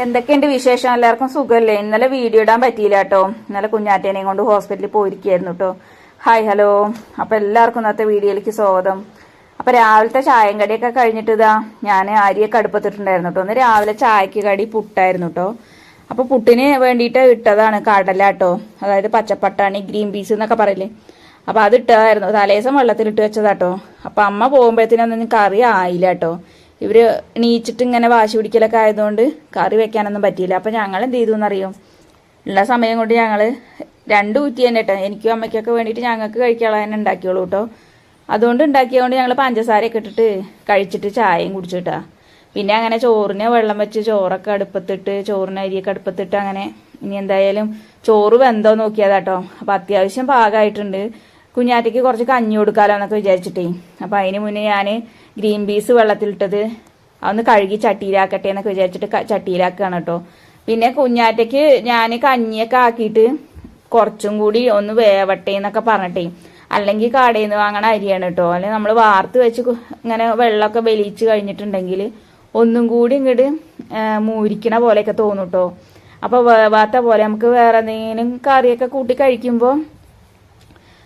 എന്തൊക്കെയുണ്ട് വിശേഷം? എല്ലാവർക്കും സുഖമല്ലേ? ഇന്നലെ വീഡിയോ ഇടാൻ പറ്റിയില്ല കേട്ടോ. ഇന്നലെ കുഞ്ഞാറ്റേനെയും കൊണ്ട് ഹോസ്പിറ്റലിൽ പോയിരിക്കായിരുന്നു കേട്ടോ. Hi hello. അപ്പൊ എല്ലാവർക്കും ഇന്നത്തെ വീഡിയോയിലേക്ക് സ്വാഗതം. അപ്പൊ രാവിലത്തെ ചായം കടിയൊക്കെ കഴിഞ്ഞിട്ട് ഇതാ ഞാൻ അരിയൊക്കെ അടുപ്പത്തിട്ടുണ്ടായിരുന്നു കേട്ടോ. ഒന്ന് രാവിലെ ചായക്ക് കടി പുട്ടായിരുന്നു കേട്ടോ. അപ്പൊ പുട്ടിന് വേണ്ടിയിട്ട് ഇട്ടതാണ് കടല കേട്ടോ, അതായത് പച്ചപ്പട്ടാണി, ഗ്രീൻ പീസ് എന്നൊക്കെ പറയില്ലേ. അപ്പൊ അത് ഇട്ടതായിരുന്നു, തലേദിവസം വെള്ളത്തിലിട്ട് വെച്ചതാട്ടോ. അപ്പൊ അമ്മ പോകുമ്പോഴത്തേനൊന്നും കറി ആയില്ല കേട്ടോ. ഇവര് എണീച്ചിട്ട് ഇങ്ങനെ വാശി പിടിക്കലൊക്കെ ആയതുകൊണ്ട് കറി വെക്കാനൊന്നും പറ്റിയില്ല. അപ്പം ഞങ്ങൾ എന്ത് ചെയ്തു എന്നറിയോ, ഉള്ള സമയം കൊണ്ട് ഞങ്ങൾ 2 കുറ്റി തന്നെ കേട്ടോ, എനിക്കും അമ്മയ്ക്കൊക്കെ വേണ്ടിയിട്ട് ഞങ്ങൾക്ക് കഴിക്കാനുള്ള തന്നെ ഉണ്ടാക്കിയോളൂ കേട്ടോ. അതുകൊണ്ട് ഉണ്ടാക്കിയതുകൊണ്ട് ഞങ്ങൾ പഞ്ചസാരയൊക്കെ ഇട്ടിട്ട് കഴിച്ചിട്ട് ചായയും കുടിച്ചിട്ടാ. പിന്നെ അങ്ങനെ ചോറിന് വെള്ളം വെച്ച് ചോറൊക്കെ അടുപ്പത്തിട്ട്, ചോറിന് അരിയൊക്കെ അടുപ്പത്തിട്ട് അങ്ങനെ ഇനി എന്തായാലും ചോറ് വെന്തോ നോക്കിയതാട്ടോ. അപ്പം അത്യാവശ്യം പാകമായിട്ടുണ്ട്. കുഞ്ഞാറ്റയ്ക്ക് കുറച്ച് കഞ്ഞി കൊടുക്കാലോ എന്നൊക്കെ വിചാരിച്ചിട്ടേ. അപ്പം അതിന് മുന്നേ ഞാൻ ഗ്രീൻ പീസ് വെള്ളത്തിലിട്ടത് അതൊന്ന് കഴുകി ചട്ടിയിലാക്കട്ടെ എന്നൊക്കെ വിചാരിച്ചിട്ട് ചട്ടിയിലാക്കുകയാണ് കേട്ടോ. പിന്നെ കുഞ്ഞാറ്റയ്ക്ക് ഞാൻ കഞ്ഞിയൊക്കെ ആക്കിയിട്ട് കുറച്ചും കൂടി ഒന്ന് വേവട്ടെ എന്നൊക്കെ പറഞ്ഞിട്ടേ, അല്ലെങ്കിൽ കടയിൽ നിന്ന് വാങ്ങണ അരിയാണ് കേട്ടോ. അല്ലെങ്കിൽ നമ്മൾ വാർത്ത് വെച്ച് ഇങ്ങനെ വെള്ളമൊക്കെ വെലിച്ച് കഴിഞ്ഞിട്ടുണ്ടെങ്കിൽ ഒന്നും കൂടി ഇങ്ങോട്ട് മൂരിക്കണ പോലെയൊക്കെ തോന്നും കേട്ടോ. അപ്പോൾ വേവാത്ത പോലെ നമുക്ക് വേറെ എന്തെങ്കിലും കറിയൊക്കെ കൂട്ടി കഴിക്കുമ്പോൾ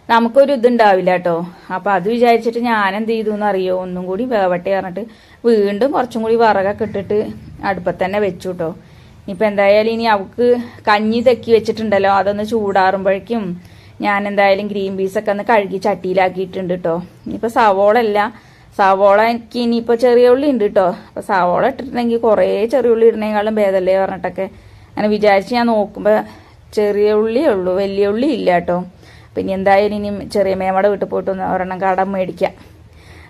നമുക്കൊരു ഇതുണ്ടാവില്ല കേട്ടോ. അപ്പം അത് വിചാരിച്ചിട്ട് ഞാൻ എന്ത് ചെയ്തു എന്നറിയോ, ഒന്നും കൂടി വേവട്ടെ പറഞ്ഞിട്ട് വീണ്ടും കുറച്ചും കൂടി വിറകൊക്കെ ഇട്ടിട്ട് അടുപ്പത്ത് തന്നെ വെച്ചു കേട്ടോ. ഇനിയിപ്പോൾ എന്തായാലും ഇനി അവൾക്ക് കഞ്ഞി തെക്കി വെച്ചിട്ടുണ്ടല്ലോ, അതൊന്ന് ചൂടാറുമ്പോഴേക്കും ഞാൻ എന്തായാലും ഗ്രീൻ പീസൊക്കെ ഒന്ന് കഴുകി ചട്ടിയിലാക്കിയിട്ടുണ്ട് കേട്ടോ. ഇനിയിപ്പോൾ സവോള എനിക്ക് ഇനിയിപ്പോൾ ചെറിയ ഉള്ളി ഉണ്ട് കേട്ടോ. അപ്പോൾ സവോള ഇട്ടിട്ടുണ്ടെങ്കിൽ കുറേ ചെറിയ ഉള്ളി ഇടുന്നേക്കാളും ഭേദമല്ലേ പറഞ്ഞിട്ടൊക്കെ അങ്ങനെ വിചാരിച്ച് ഞാൻ നോക്കുമ്പോൾ ചെറിയ ഉള്ളിയേ ഉള്ളൂ, വലിയ ഉള്ളി ഇല്ല കേട്ടോ. പിന്നെ എന്തായാലും ഇനി ചെറിയ മേമയുടെ വീട്ടിൽ പോയിട്ട് ഒരെണ്ണം കടം മേടിക്കാം.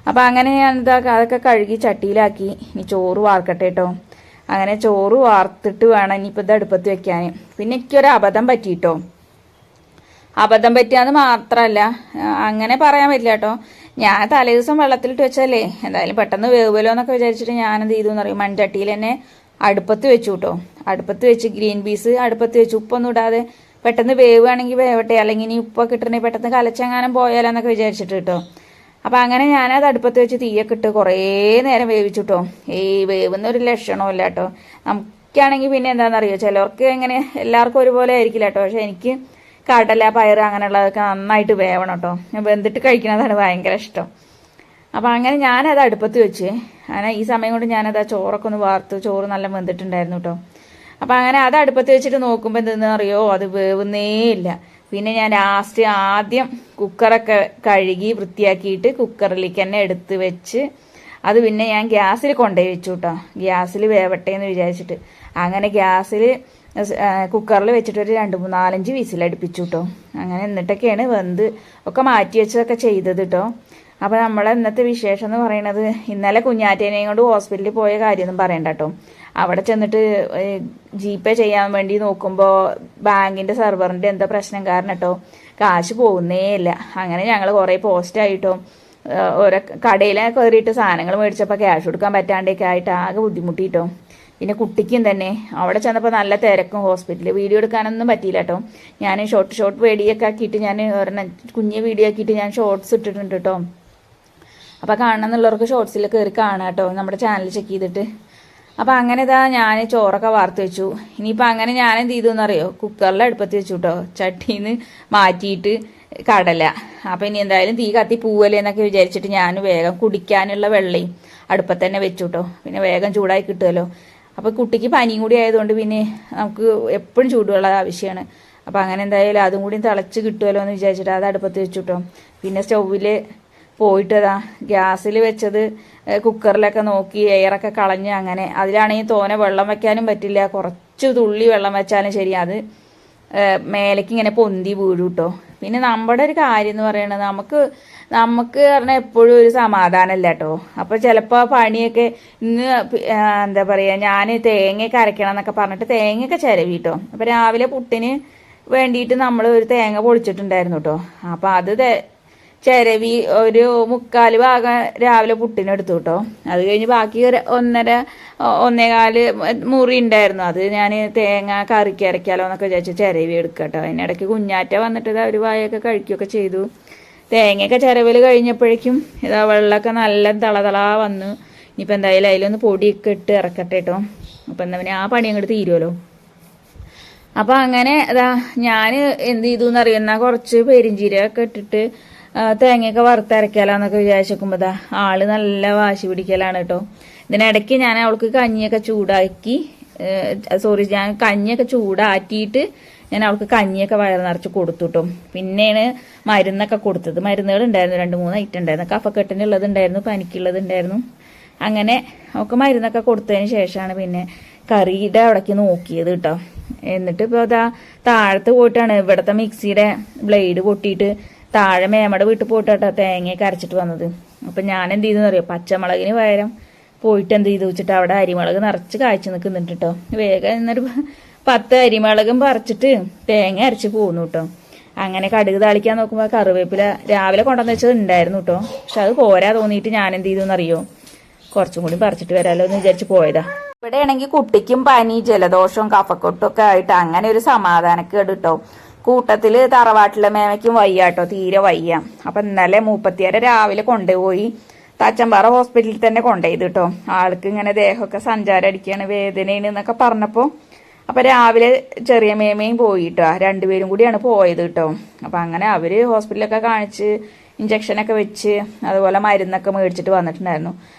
അപ്പം അങ്ങനെ ഞാൻ അതൊക്കെ കഴുകി ചട്ടിയിലാക്കി. ഇനി ചോറ് വാർക്കട്ടെ കേട്ടോ. അങ്ങനെ ചോറ് വാർത്തിട്ട് വേണം ഇനിയിപ്പോൾ ഇത് അടുപ്പത്ത് വെക്കാൻ. പിന്നെ എനിക്കൊരു അബദ്ധം പറ്റിയിട്ടോ. അബദ്ധം പറ്റിയാന്ന് മാത്രമല്ല, അങ്ങനെ പറയാൻ പറ്റില്ല കേട്ടോ. ഞാൻ തലേദിവസം വെള്ളത്തിലിട്ട് വെച്ചല്ലേ, എന്തായാലും പെട്ടെന്ന് വേവുമല്ലോ എന്നൊക്കെ വിചാരിച്ചിട്ട് ഞാനെന്ത് ചെയ്തു എന്നറിയും, മൺചട്ടിയിൽ തന്നെ അടുപ്പത്ത് വെച്ചു കേട്ടോ. അടുപ്പത്ത് വെച്ച് ഗ്രീൻ പീസ് അടുപ്പത്ത് വെച്ച്, ഉപ്പൊന്നും ഇടാതെ പെട്ടെന്ന് വേവുകയാണെങ്കിൽ വേവട്ടെ, അല്ലെങ്കിൽ ഇനി ഉപ്പൊക്കെ ഇട്ടിട്ടുണ്ടെങ്കിൽ പെട്ടെന്ന് കലച്ചെങ്ങാനും പോയാലോ എന്നൊക്കെ വിചാരിച്ചിട്ട് കേട്ടോ. അപ്പം അങ്ങനെ ഞാനത് അടുപ്പത്ത് വെച്ച് തീയൊക്കെ ഇട്ട് കുറേ നേരം വേവിച്ചു കേട്ടോ. വേവുന്ന ഒരു ലക്ഷണമില്ല കേട്ടോ. നമുക്കാണെങ്കിൽ പിന്നെ എന്താണെന്നറിയോ, ചിലർക്ക് എങ്ങനെ എല്ലാവർക്കും ഒരുപോലെ ആയിരിക്കില്ല കേട്ടോ. പക്ഷെ എനിക്ക് കടല, പയറ് അങ്ങനെയുള്ളതൊക്കെ നന്നായിട്ട് വേവണം കേട്ടോ. ഞാൻ വെന്തിട്ട് കഴിക്കുന്നതാണ് ഭയങ്കര ഇഷ്ടം. അപ്പം അങ്ങനെ ഞാനത് അടുപ്പത്ത് വെച്ച്, അങ്ങനെ ഈ സമയം കൊണ്ട് ഞാനത് ആ ചോറൊക്കെ ഒന്ന് വാർത്ത്, ചോറ് നല്ല വെന്തിട്ടുണ്ടായിരുന്നു കേട്ടോ. അപ്പം അങ്ങനെ അത് അടുപ്പത്ത് വെച്ചിട്ട് നോക്കുമ്പോൾ എന്തെന്ന് അറിയോ, അത് വേവുന്നേ ഇല്ല. പിന്നെ ഞാൻ ലാസ്റ്റ് ആദ്യം കുക്കറൊക്കെ കഴുകി വൃത്തിയാക്കിയിട്ട് കുക്കറിലേക്ക് തന്നെ എടുത്ത് വെച്ച് അത് പിന്നെ ഞാൻ ഗ്യാസിൽ കൊണ്ടുപോയി വെച്ചു കേട്ടോ. ഗ്യാസിൽ വേവട്ടെ എന്ന് വിചാരിച്ചിട്ട് അങ്ങനെ ഗ്യാസിൽ കുക്കറിൽ വെച്ചിട്ട് ഒരു 2-3-4-5 വിസിലടുപ്പിച്ചു കേട്ടോ. അങ്ങനെ എന്നിട്ടൊക്കെയാണ് വെന്ത് ഒക്കെ മാറ്റി വെച്ചതൊക്കെ ചെയ്തത് കേട്ടോ. അപ്പോൾ നമ്മളെ ഇന്നത്തെ വിശേഷം എന്ന് പറയുന്നത്, ഇന്നലെ കുഞ്ഞാറ്റേനെയും കൊണ്ട് ഹോസ്പിറ്റലിൽ പോയ കാര്യമൊന്നും പറയണ്ട കേട്ടോ. അവിടെ ചെന്നിട്ട് GPay ചെയ്യാൻ വേണ്ടി നോക്കുമ്പോൾ ബാങ്കിൻ്റെ സെർവറിൻ്റെ എന്താ പ്രശ്നം കാരണം കേട്ടോ കാശ് പോകുന്നേ ഇല്ല. അങ്ങനെ ഞങ്ങൾ കുറേ പോസ്റ്റായിട്ടോ, ഓരോ കടയിൽ കയറിയിട്ട് സാധനങ്ങൾ മേടിച്ചപ്പോൾ ക്യാഷ് കൊടുക്കാൻ പറ്റാണ്ടൊക്കെ ആയിട്ട് ആകെ ബുദ്ധിമുട്ടിയിട്ടോ. പിന്നെ കുട്ടിക്കും തന്നെ അവിടെ ചെന്നപ്പോൾ നല്ല തിരക്കും ഹോസ്പിറ്റലിൽ, വീഡിയോ എടുക്കാനൊന്നും പറ്റിയില്ല കേട്ടോ. ഞാൻ ഷോർട്ട് വീഡിയോ ഒക്കെ ആക്കിയിട്ട് ഞാൻ ഒരെണ്ണം കുഞ്ഞ് വീഡിയോ ആക്കിയിട്ട് ഞാൻ ഷോർട്സ് ഇട്ടിട്ടുണ്ട് കേട്ടോ. അപ്പോൾ കാണണമെന്നുള്ളവർക്ക് ഷോർട്സിൽ കയറി കാണാം കേട്ടോ, നമ്മുടെ ചാനൽ ചെക്ക് ചെയ്തിട്ട്. അപ്പം അങ്ങനെ ഇതാ ഞാൻ ചോറൊക്കെ വാർത്ത് വെച്ചു. ഇനിയിപ്പോൾ അങ്ങനെ ഞാൻ എന്ത് ചെയ്തു എന്നറിയോ, കുക്കറിൽ അടുപ്പത്ത് വെച്ചു കേട്ടോ. ചട്ടിയിൽ നിന്ന് മാറ്റിയിട്ട് കടല. അപ്പം ഇനി എന്തായാലും തീ കത്തി പൂവല്ലേ എന്നൊക്കെ വിചാരിച്ചിട്ട് ഞാൻ വേഗം കുടിക്കാനുള്ള വെള്ളയും അടുപ്പത്ത് തന്നെ വെച്ചു കേട്ടോ. പിന്നെ വേഗം ചൂടായി കിട്ടുമല്ലോ. അപ്പോൾ കുട്ടിക്ക് പനിയും കൂടി ആയതുകൊണ്ട് പിന്നെ നമുക്ക് എപ്പോഴും ചൂടുവെള്ളം ആവശ്യമാണ്. അപ്പോൾ അങ്ങനെ എന്തായാലും അതും കൂടി തിളച്ച് കിട്ടുമല്ലോ എന്ന് വിചാരിച്ചിട്ട് അത് അടുപ്പത്ത് വെച്ചു കേട്ടോ. പിന്നെ സ്റ്റൗവിൽ പോയിട്ടതാ ഗ്യാസിൽ വെച്ചത് കുക്കറിലൊക്കെ നോക്കി എയറൊക്കെ കളഞ്ഞ്, അങ്ങനെ അതിലാണെങ്കിൽ തോനെ വെള്ളം വെക്കാനും പറ്റില്ല, കുറച്ച് തുള്ളി വെള്ളം വെച്ചാലും ശരി അത് മേലേക്ക് ഇങ്ങനെ പൊന്തി വീഴും കേട്ടോ. പിന്നെ നമ്മുടെ ഒരു കാര്യം എന്ന് പറയുന്നത്, നമുക്ക് പറഞ്ഞാൽ എപ്പോഴും ഒരു സമാധാനമല്ല കേട്ടോ. അപ്പോൾ ചിലപ്പോൾ പണിയൊക്കെ ഇന്ന് എന്താ പറയുക, ഞാൻ തേങ്ങയൊക്കെ അരയ്ക്കണം എന്നൊക്കെ പറഞ്ഞിട്ട് തേങ്ങയൊക്കെ ചിരവി കേട്ടോ. അപ്പോൾ രാവിലെ പുട്ടിന് വേണ്ടിയിട്ട് നമ്മൾ ഒരു തേങ്ങ പൊളിച്ചിട്ടുണ്ടായിരുന്നു കേട്ടോ. അപ്പോൾ അത് ചിരവി ഒരു 3/4 ഭാഗം രാവിലെ പുട്ടിനെടുത്തു കേട്ടോ. അത് കഴിഞ്ഞ് ബാക്കി 1.25 മുറി ഉണ്ടായിരുന്നു, അത് ഞാൻ തേങ്ങ കറിക്ക് അരയ്ക്കാലോ എന്നൊക്കെ വിചാരിച്ച് ചിരവി എടുക്കുക കേട്ടോ. അതിനിടയ്ക്ക് കുഞ്ഞാറ്റ വന്നിട്ട് അവർ വായൊക്കെ കഴിക്കുകയൊക്കെ ചെയ്തു. തേങ്ങയൊക്കെ ചിരവൽ കഴിഞ്ഞപ്പോഴേക്കും ഇതാ വെള്ളമൊക്കെ നല്ല തളതള വന്നു. ഇനിയിപ്പോൾ എന്തായാലും അതിലൊന്ന് പൊടിയൊക്കെ ഇട്ട് ഇറക്കട്ടെ കേട്ടോ. അപ്പം എന്നാ പിന്നെ ആ പണി അങ്ങോട്ട് തീരുമല്ലോ. അപ്പം അങ്ങനെ അതാ ഞാൻ എന്ത് ചെയ്തു എന്നറിയാം, എന്നാൽ കുറച്ച് പെരിഞ്ചീരകമൊക്കെ ഇട്ടിട്ട് തേങ്ങയൊക്കെ വറുത്തരയ്ക്കാലാന്നൊക്കെ വിചാരിച്ചേക്കുമ്പോൾ ഇതാ ആള് നല്ല വാശി പിടിക്കലാണ് കേട്ടോ. ഇതിനിടയ്ക്ക് ഞാൻ അവൾക്ക് കഞ്ഞിയൊക്കെ ചൂടാക്കി ഞാൻ കഞ്ഞിയൊക്കെ ചൂടാറ്റിയിട്ട് ഞാൻ അവൾക്ക് കഞ്ഞിയൊക്കെ വയറ് നിറച്ച് കൊടുത്തു കേട്ടോ. പിന്നെയാണ് മരുന്നൊക്കെ കൊടുത്തത്. മരുന്നുകൾ ഉണ്ടായിരുന്നു, 2-3 ഐറ്റം ഉണ്ടായിരുന്നു. കഫക്കെട്ടിനുള്ളത് ഉണ്ടായിരുന്നു, പനിക്കുള്ളത് ഉണ്ടായിരുന്നു. അങ്ങനെ അവൾക്ക് മരുന്നൊക്കെ കൊടുത്തതിന് ശേഷമാണ് പിന്നെ കറിയുടെ അവിടേക്ക് നോക്കിയത് കേട്ടോ. എന്നിട്ട് ഇപ്പോൾ അതാ താഴത്ത് പോയിട്ടാണ് ഇവിടുത്തെ മിക്സിയുടെ ബ്ലേഡ് പൊട്ടിയിട്ട് താഴെ മേമയുടെ വീട്ടിൽ പോയിട്ടാട്ടോ തേങ്ങയൊക്കെ അരച്ചിട്ട് വന്നത്. അപ്പം ഞാൻ എന്ത് ചെയ്തെന്ന് അറിയാം, പച്ചമുളകിന് പകരം പോയിട്ട് എന്ത് ചെയ്തു വെച്ചിട്ട് അവിടെ അരിമുളക് നിറച്ച് കായ്ച്ചു നിൽക്കുന്നുണ്ട് കേട്ടോ. വേഗം എന്നൊരു 10 അരിമുളകും പറിച്ചിട്ട് തേങ്ങ അരച്ച് പോന്നു കേട്ടോ. അങ്ങനെ കടുക് താളിക്കാൻ നോക്കുമ്പോൾ കറിവേപ്പില രാവിലെ കൊണ്ടുവന്ന് വെച്ചത് ഉണ്ടായിരുന്നു കേട്ടോ. പക്ഷെ അത് പോരാ തോന്നിയിട്ട് ഞാൻ എന്ത് ചെയ്തു എന്നറിയോ, കുറച്ചും കൂടി പറിച്ചിട്ട് വരാമല്ലോ എന്ന് വിചാരിച്ച് പോയതാ. ഇവിടെ ആണെങ്കിൽ കുട്ടിക്കും പനി, ജലദോഷവും കഫക്കെട്ടും ഒക്കെ ആയിട്ട് അങ്ങനെ ഒരു സമാധാനക്കേട് കേട്ടോ. കൂട്ടത്തില് തറവാട്ടിലെ മേമയ്ക്കും വയ്യ കേട്ടോ, തീരെ വയ്യ. അപ്പൊ ഇന്നലെ 30 രാവിലെ കൊണ്ടുപോയി തച്ചമ്പാറ ഹോസ്പിറ്റലിൽ തന്നെ കൊണ്ടുപോയത് കേട്ടോ. ആൾക്ക് ഇങ്ങനെ ദേഹമൊക്കെ സഞ്ചാരം അടിക്കുകയാണ്, വേദനയാണ് എന്നൊക്കെ പറഞ്ഞപ്പോ അപ്പൊ രാവിലെ ചെറിയ മേമയും പോയിട്ടോ, 2 പേരും കൂടിയാണ് പോയത് കേട്ടോ. അപ്പൊ അങ്ങനെ അവര് ഹോസ്പിറ്റലൊക്കെ കാണിച്ച് ഇഞ്ചക്ഷനൊക്കെ വെച്ച് അതുപോലെ മരുന്നൊക്കെ മേടിച്ചിട്ട് വന്നിട്ടുണ്ടായിരുന്നു.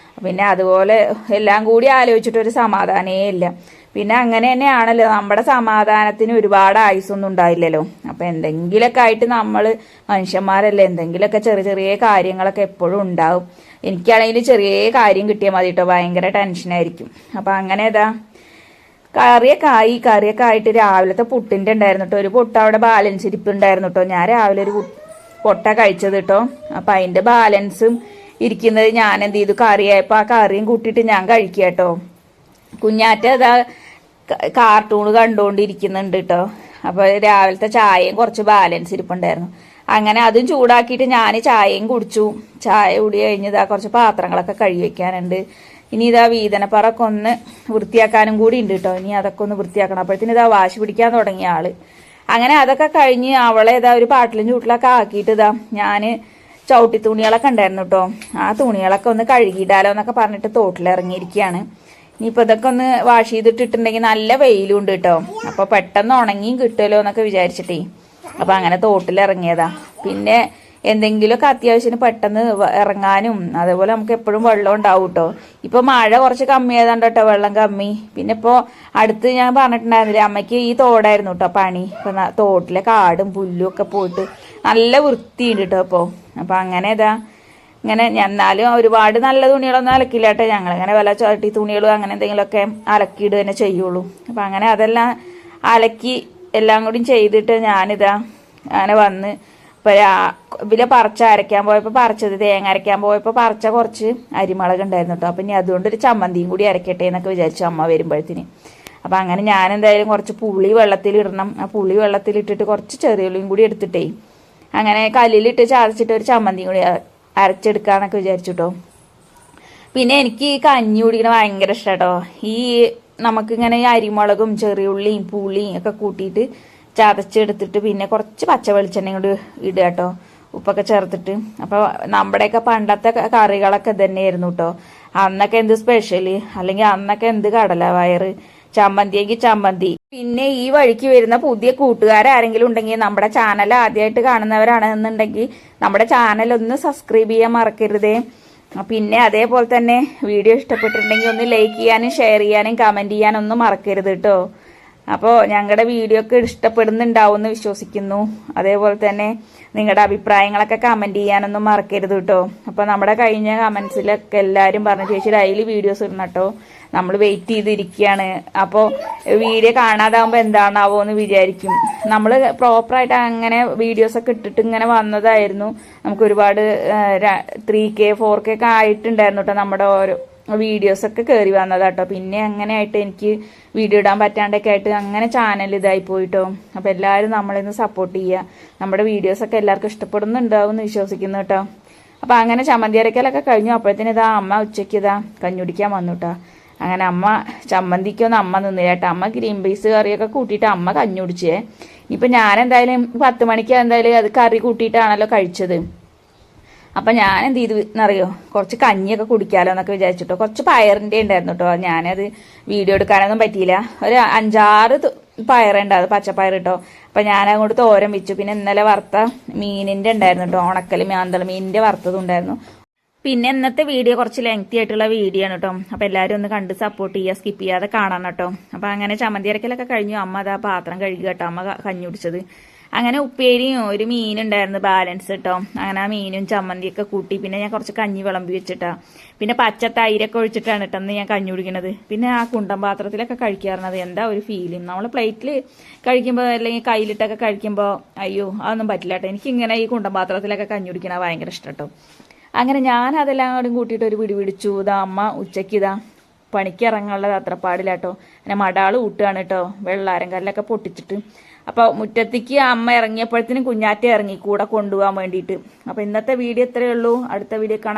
പിന്നെ അതുപോലെ എല്ലാം കൂടി ആലോചിച്ചിട്ട് ഒരു സമാധാനേ ഇല്ല. പിന്നെ അങ്ങനെ തന്നെയാണല്ലോ, നമ്മുടെ സമാധാനത്തിന് ഒരുപാട് ആയുസൊന്നും ഉണ്ടായില്ലല്ലോ. അപ്പൊ എന്തെങ്കിലൊക്കെ ആയിട്ട് നമ്മൾ മനുഷ്യന്മാരല്ലേ, എന്തെങ്കിലൊക്കെ ചെറിയ ചെറിയ കാര്യങ്ങളൊക്കെ എപ്പോഴും ഉണ്ടാവും. എനിക്കാണെങ്കിൽ ചെറിയ കാര്യം കിട്ടിയാൽ മതി കേട്ടോ, ഭയങ്കര ടെൻഷനായിരിക്കും. അപ്പൊ അങ്ങനെ ഇതാ കറിയൊക്കെ ആയിട്ട് രാവിലത്തെ പുട്ടിന്റെ ഉണ്ടായിരുന്നു കേട്ടോ. ഒരു പൊട്ട അവിടെ ബാലൻസ് ഇരിപ്പുണ്ടായിരുന്നു കേട്ടോ. ഞാൻ രാവിലെ ഒരു പൊട്ട കഴിച്ചത് കേട്ടോ. അപ്പൊ അതിന്റെ ബാലൻസും ഇരിക്കുന്നത് ഞാൻ എന്ത് ചെയ്തു, കറിയായപ്പോ ആ കറിയും കൂട്ടിയിട്ട് ഞാൻ കഴിക്കുക കേട്ടോ. കുഞ്ഞാറ്റ അതാ കാർട്ടൂൺ കണ്ടുകൊണ്ടിരിക്കുന്നുണ്ട് കേട്ടോ. അപ്പൊ രാവിലത്തെ ചായയും കുറച്ച് ബാലൻസ് ഇരിപ്പുണ്ടായിരുന്നു. അങ്ങനെ അതും ചൂടാക്കിയിട്ട് ഞാൻ ചായയും കുടിച്ചു. ചായ കുടി കഴിഞ്ഞതാ കുറച്ച് പാത്രങ്ങളൊക്കെ കഴുകി വെക്കാനുണ്ട്. ഇനി ഇതാ വീതനപ്പറൊക്കെ ഒന്ന് വൃത്തിയാക്കാനും കൂടി ഉണ്ട് കേട്ടോ. ഇനി അതൊക്കെ ഒന്ന് വൃത്തിയാക്കണം. അപ്പോഴത്തേന് ഇതാ വാശി പിടിക്കാൻ തുടങ്ങിയ ആള്. അങ്ങനെ അതൊക്കെ കഴിഞ്ഞ് അവളെ ഇതാ ഒരു പാട്ടിലും ചൂട്ടിലൊക്കെ ആക്കിയിട്ട് ഇതാ ഞാന് ചവിട്ടി തുണികളൊക്കെ ഉണ്ടായിരുന്നു കേട്ടോ. ആ തുണികളൊക്കെ ഒന്ന് കഴുകിയിടാലോ എന്നൊക്കെ പറഞ്ഞിട്ട് തോട്ടിലിറങ്ങിയിരിക്കുകയാണ്. ഇനിയിപ്പോൾ ഇതൊക്കെ ഒന്ന് വാഷ് ചെയ്തിട്ടിട്ടുണ്ടെങ്കിൽ നല്ല വെയിലും ഉണ്ട് കേട്ടോ. അപ്പൊ പെട്ടെന്ന് ഉണങ്ങിയും കിട്ടുമല്ലോ എന്നൊക്കെ വിചാരിച്ചിട്ടേ അപ്പൊ അങ്ങനെ തോട്ടിലിറങ്ങിയതാ. പിന്നെ എന്തെങ്കിലുമൊക്കെ അത്യാവശ്യത്തിന് പെട്ടെന്ന് ഇറങ്ങാനും അതേപോലെ നമുക്ക് എപ്പോഴും വെള്ളം ഉണ്ടാവും കേട്ടോ. ഇപ്പൊ മഴ കുറച്ച് കമ്മിയായതുകൊണ്ട് കേട്ടോ വെള്ളം കമ്മി. പിന്നെ ഇപ്പോ അടുത്ത് ഞാൻ പറഞ്ഞിട്ടുണ്ടായിരുന്നില്ലേ, അമ്മയ്ക്ക് ഈ തോടായിരുന്നു കേട്ടോ പണി. ഇപ്പൊ തോട്ടിലെ കാടും പുല്ലും ഒക്കെ പോയിട്ട് നല്ല വൃത്തിയുണ്ട് കേട്ടോ ഇപ്പൊ. അപ്പൊ അങ്ങനെ ഇതാ ഇങ്ങനെ എന്നാലും ഒരുപാട് നല്ല തുണികളൊന്നും അലക്കില്ല കേട്ടോ. ഞങ്ങളിങ്ങനെ വല്ല ചട്ടി തുണികളും അങ്ങനെ എന്തെങ്കിലുമൊക്കെ അലക്കിയിടുക തന്നെ ചെയ്യുള്ളൂ. അപ്പൊ അങ്ങനെ അതെല്ലാം അലക്കി എല്ലാം കൂടി ചെയ്തിട്ട് ഞാനിതാ അങ്ങനെ വന്ന് ഇപ്പൊ ഇതിലെ അരയ്ക്കാൻ പോയപ്പോൾ പറിച്ചത് തേങ്ങ അരയ്ക്കാൻ പോയപ്പോൾ പറിച്ച കുറച്ച് അരിമുളക് ഉണ്ടായിരുന്നു കേട്ടോ. അപ്പൊ ഇനി അതുകൊണ്ടൊരു ചമ്മന്തിയും കൂടി അരക്കട്ടെ എന്നൊക്കെ വിചാരിച്ചു അമ്മ വരുമ്പോഴത്തേന്. അപ്പൊ അങ്ങനെ ഞാൻ എന്തായാലും കുറച്ച് പുളി വെള്ളത്തിലിടണം. ആ പുളി വെള്ളത്തിലിട്ടിട്ട് കുറച്ച് ചെറിയുള്ളിയും കൂടി എടുത്തിട്ടേ അങ്ങനെ കല്ലിലിട്ട് ചതച്ചിട്ട് ഒരു ചമ്മന്തിയും കൂടി അരച്ചെടുക്കാന്നൊക്കെ വിചാരിച്ചു കേട്ടോ. പിന്നെ എനിക്ക് ഈ കഞ്ഞി കുടിക്കണ ഭയങ്കര ഇഷ്ടം കേട്ടോ. ഈ നമുക്കിങ്ങനെ ഈ അരിമുളകും ചെറിയുള്ളിയും പുളിയും ഒക്കെ കൂട്ടിയിട്ട് ചതച്ചെടുത്തിട്ട് പിന്നെ കുറച്ച് പച്ച വെളിച്ചെണ്ണയും കൂടി ഇടുക കേട്ടോ, ഉപ്പൊക്കെ ചേർത്തിട്ട്. അപ്പോൾ നമ്മുടെയൊക്കെ പണ്ടത്തെ കറികളൊക്കെ തന്നെയായിരുന്നു കേട്ടോ. അന്നൊക്കെ എന്ത് സ്പെഷ്യല്, അല്ലെങ്കിൽ അന്നൊക്കെ എന്ത് കടലവയറ്, ചമ്മന്തിയെങ്കിൽ ചമ്മന്തി. പിന്നെ ഈ വഴിക്ക് വരുന്ന പുതിയ കൂട്ടുകാരാരെങ്കിലും ഉണ്ടെങ്കിൽ നമ്മുടെ ചാനൽ ആദ്യമായിട്ട് കാണുന്നവരാണെന്നുണ്ടെങ്കിൽ നമ്മുടെ ചാനൽ ഒന്ന് സബ്സ്ക്രൈബ് ചെയ്യാൻ മറക്കരുതേ. പിന്നെ അതേപോലെ തന്നെ വീഡിയോ ഇഷ്ടപ്പെട്ടിട്ടുണ്ടെങ്കിൽ ഒന്ന് ലൈക്ക് ചെയ്യാനും ഷെയർ ചെയ്യാനും കമന്റ് ചെയ്യാനും ഒന്നും മറക്കരുത് കേട്ടോ. അപ്പോൾ ഞങ്ങളുടെ വീഡിയോ ഒക്കെ ഇഷ്ടപ്പെടുന്നുണ്ടാവും എന്ന് വിശ്വസിക്കുന്നു. അതേപോലെ തന്നെ നിങ്ങളുടെ അഭിപ്രായങ്ങളൊക്കെ കമന്റ് ചെയ്യാനൊന്നും മറക്കരുത് കേട്ടോ. അപ്പോൾ നമ്മുടെ കഴിഞ്ഞ കമന്റ്സിലൊക്കെ എല്ലാവരും പറഞ്ഞു ചേച്ചി ഡെയിലി വീഡിയോസ് ഇടണം കേട്ടോ, നമ്മൾ വെയിറ്റ് ചെയ്തിരിക്കുകയാണ്. അപ്പോൾ വീഡിയോ കാണാതാവുമ്പോൾ എന്താണാവോ എന്ന് വിചാരിക്കും. നമ്മൾ പ്രോപ്പറായിട്ട് അങ്ങനെ വീഡിയോസൊക്കെ ഇട്ടിട്ട് ഇങ്ങനെ വന്നതായിരുന്നു. നമുക്ക് ഒരുപാട് 3K 4K ഒക്കെ ആയിട്ടുണ്ടായിരുന്നു കേട്ടോ നമ്മുടെ ഓരോ വീഡിയോസൊക്കെ കയറി വന്നതാട്ടോ. പിന്നെ അങ്ങനെ ആയിട്ട് എനിക്ക് വീഡിയോ ഇടാൻ പറ്റാണ്ടൊക്കെ ആയിട്ട് അങ്ങനെ ചാനൽ ഇതായി പോയിട്ടോ. അപ്പോൾ എല്ലാവരും നമ്മളിന്ന് സപ്പോർട്ട് ചെയ്യുക. നമ്മുടെ വീഡിയോസൊക്കെ എല്ലാവർക്കും ഇഷ്ടപ്പെടുന്നുണ്ടാവും എന്ന് വിശ്വസിക്കുന്നു കേട്ടോ. അപ്പോൾ അങ്ങനെ ചമ്മന്തി അരക്കലൊക്കെ കഴിഞ്ഞു. അപ്പോഴത്തേന് ഇതാ അമ്മ ഉച്ചയ്ക്ക് ഇതാ കഞ്ഞുടിക്കാൻ വന്നു കേട്ടോ. അങ്ങനെ അമ്മ ചമ്മന്തിക്കൊന്നും അമ്മ നിന്നില്ല കേട്ടോ. അമ്മ ഗ്രീൻ പീസ് കറിയൊക്കെ കൂട്ടിയിട്ട് അമ്മ കഞ്ഞുടിച്ചേ. ഇനിയിപ്പോൾ ഞാൻ എന്തായാലും 10 മണിക്ക് എന്തായാലും അത് കറി കൂട്ടിയിട്ടാണല്ലോ കഴിച്ചത്. അപ്പം ഞാൻ എന്ത് ചെയ്തു എന്നറിയോ, കുറച്ച് കഞ്ഞിയൊക്കെ കുടിക്കാമല്ലോ എന്നൊക്കെ വിചാരിച്ചിട്ടോ. കുറച്ച് പയറിൻ്റെ ഉണ്ടായിരുന്നു കേട്ടോ. ഞാനത് വീഡിയോ എടുക്കാനൊന്നും പറ്റിയില്ല. ഒരു 5-6 പയറുണ്ട്, അത് പച്ചപ്പയർ കേട്ടോ. അപ്പം ഞാനങ്ങോട്ട് തോരൻ വെച്ചു. പിന്നെ ഇന്നലെ വറുത്ത മീനിൻ്റെ ഉണ്ടായിരുന്നു കേട്ടോ, ഉണക്കൽ മാന്തൾ മീനിൻ്റെ വറുത്തതും ഉണ്ടായിരുന്നു. പിന്നെ ഇന്നത്തെ വീഡിയോ കുറച്ച് ലെങ്തി ആയിട്ടുള്ള വീഡിയോ ആണ് കേട്ടോ. അപ്പം എല്ലാവരും ഒന്ന് കണ്ട് സപ്പോർട്ട് ചെയ്യുക, സ്കിപ്പ് ചെയ്യാതെ കാണണം കേട്ടോ. അപ്പം അങ്ങനെ ചമ്മന്തി അരക്കലൊക്കെ കഴിഞ്ഞു. അമ്മ അതാ പാത്രം കഴുകി കേട്ടോ, അമ്മ കഞ്ഞി കുടിച്ചത്. അങ്ങനെ ഉപ്പേരിയും ഒരു മീനുണ്ടായിരുന്നു ബാലൻസ് കേട്ടോ. അങ്ങനെ ആ മീനും ചമ്മന്തിയൊക്കെ കൂട്ടി. പിന്നെ ഞാൻ കുറച്ച് കഞ്ഞി വിളമ്പി വെച്ചിട്ടാ. പിന്നെ പച്ച തൈരൊക്കെ ഒഴിച്ചിട്ടാണ് കേട്ടോ ഞാൻ കഞ്ഞി കുടിക്കണത്. പിന്നെ ആ കുണ്ടൻ പാത്രത്തിലൊക്കെ കഴിക്കാറുള്ളത് എന്താ ഒരു ഫീലിംഗ്. നമ്മൾ പ്ലേറ്റിൽ കഴിക്കുമ്പോൾ അല്ലെങ്കിൽ കയ്യിലിട്ടൊക്കെ കഴിക്കുമ്പോൾ അയ്യോ അതൊന്നും പറ്റില്ല കേട്ടോ. എനിക്കിങ്ങനെ ഈ കുണ്ടൻ പാത്രത്തിലൊക്കെ കഞ്ഞി കുടിക്കണത് ഭയങ്കര ഇഷ്ടം കേട്ടോ. അങ്ങനെ ഞാൻ അതെല്ലാം കൂടി കൂട്ടിയിട്ട് ഒരു പിടി പിടിച്ചു. ഇതാ അമ്മ ഉച്ചയ്ക്ക് ഇതാ പണിക്ക് ഇറങ്ങാനുള്ളത് അത്രപ്പാടില്ലാട്ടോ. അങ്ങനെ മടാൾ കൂട്ടുകയാണ് കേട്ടോ, വെള്ളാരം കല്ലൊക്കെ പൊട്ടിച്ചിട്ട്. അപ്പോൾ മുറ്റത്തേക്ക് അമ്മ ഇറങ്ങിയപ്പോഴത്തേനും കുഞ്ഞാറ്റ ഇറങ്ങി കൂടെ കൊണ്ടുപോകാൻ വേണ്ടിയിട്ട്. അപ്പോൾ ഇന്നത്തെ വീഡിയോ ഇത്രയേ ഉള്ളൂ. അടുത്ത വീഡിയോ കാണാൻ